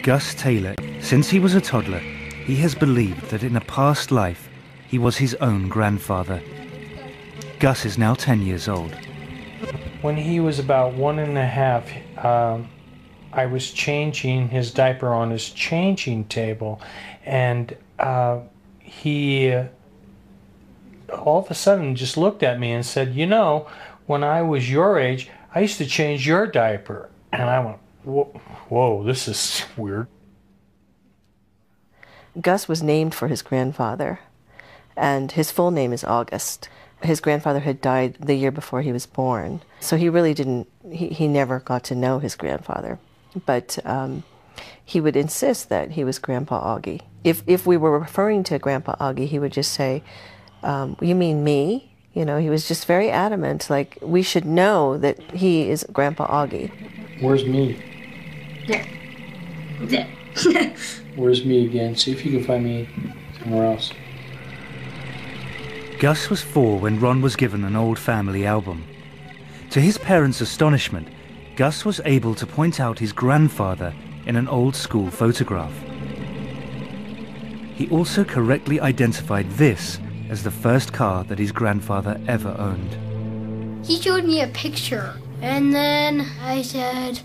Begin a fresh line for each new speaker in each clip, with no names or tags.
Gus Taylor, since he was a toddler, he has believed that in a past life, he was his own grandfather. Gus is now 10 years old.
When he was about 1.5, I was changing his diaper on his changing table, and he all of a sudden just looked at me and said, "You know, when I was your age, I used to change your diaper." And I went, whoa, this is weird.
Gus was named for his grandfather, and his full name is August. His grandfather had died the year before he was born, so he really didn't, he never got to know his grandfather. But he would insist that he was Grandpa Augie. If we were referring to Grandpa Augie, he would just say, "You mean me?" You know, he was just very adamant, like, we should know that he is Grandpa Augie.
Where's me?
There. There.
Where's me again? See if you can find me somewhere else.
Gus was 4 when Ron was given an old family album. To his parents' astonishment, Gus was able to point out his grandfather in an old school photograph. He also correctly identified this as the first car that his grandfather ever owned.
He showed me a picture, and then I said,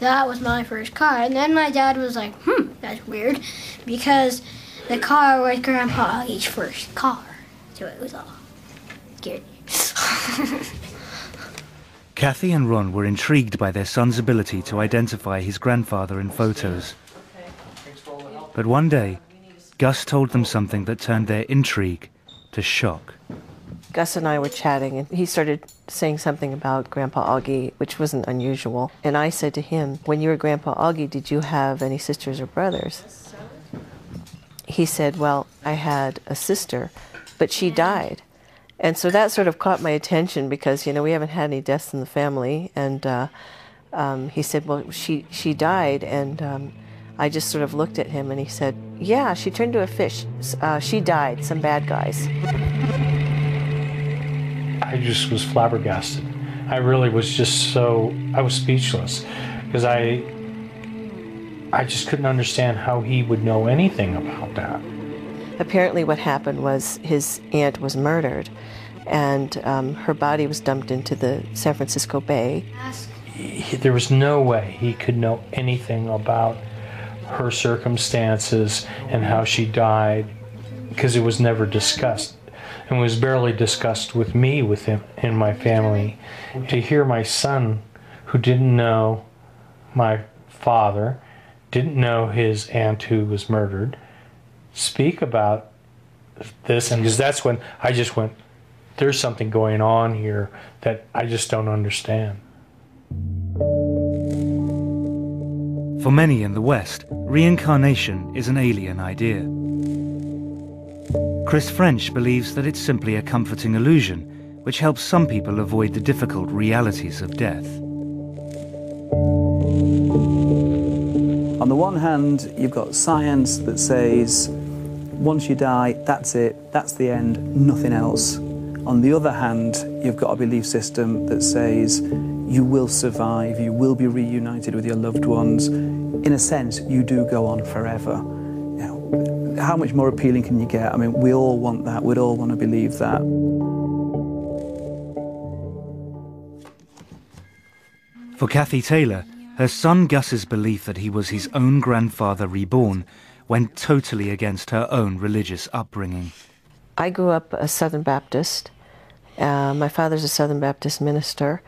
that was my first car. And then my dad was like, that's weird, because the car was Grandpa Augie's first car. So it was all scary.
Kathy and Ron were intrigued by their son's ability to identify his grandfather in photos. But one day, Gus told them something that turned their intrigue to shock.
Gus and I were chatting, and he started saying something about Grandpa Augie, which wasn't unusual. And I said to him, when you were Grandpa Augie, did you have any sisters or brothers? He said, well, I had a sister, but she died. And so that sort of caught my attention because, you know, we haven't had any deaths in the family. And he said, well, she died. And I just sort of looked at him and he said, yeah, she turned to a fish. She died, some bad guys.
I just was flabbergasted. I really was just I was speechless because I just couldn't understand how he would know anything about that.
Apparently what happened was his aunt was murdered and her body was dumped into the San Francisco Bay.
There was no way he could know anything about her circumstances and how she died because it was never discussed and was barely discussed with me, with him in my family. To hear my son, who didn't know my father, didn't know his aunt who was murdered, speak about this, and because that's when I just went, there's something going on here that I just don't understand.
For many in the West, reincarnation is an alien idea. Chris French believes that it's simply a comforting illusion, which helps some people avoid the difficult realities of death.
On the one hand, you've got science that says, once you die, that's it, that's the end, nothing else. On the other hand, you've got a belief system that says you will survive, you will be reunited with your loved ones. In a sense, you do go on forever. You know, how much more appealing can you get? I mean, we all want that, we'd all want to believe that.
For Kathy Taylor, her son Gus's belief that he was his own grandfather reborn went totally against her own religious upbringing.
I grew up a Southern Baptist. My father's a Southern Baptist minister,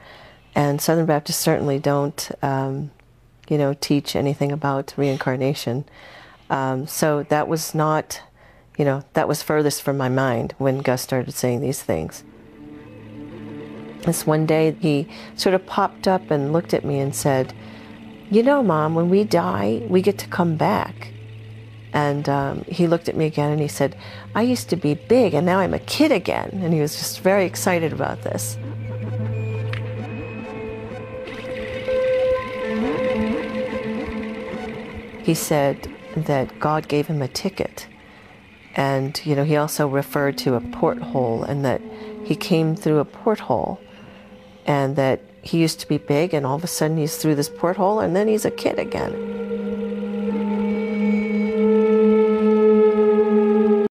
and Southern Baptists certainly don't, teach anything about reincarnation. So that was not, that was furthest from my mind when Gus started saying these things. This one day he sort of popped up and looked at me and said, you know, Mom, when we die, we get to come back. And he looked at me again and he said, I used to be big and now I'm a kid again. And he was just very excited about this. He said that God gave him a ticket. And, he also referred to a porthole and that he came through a porthole and that he used to be big and all of a sudden he's through this porthole and then he's a kid again.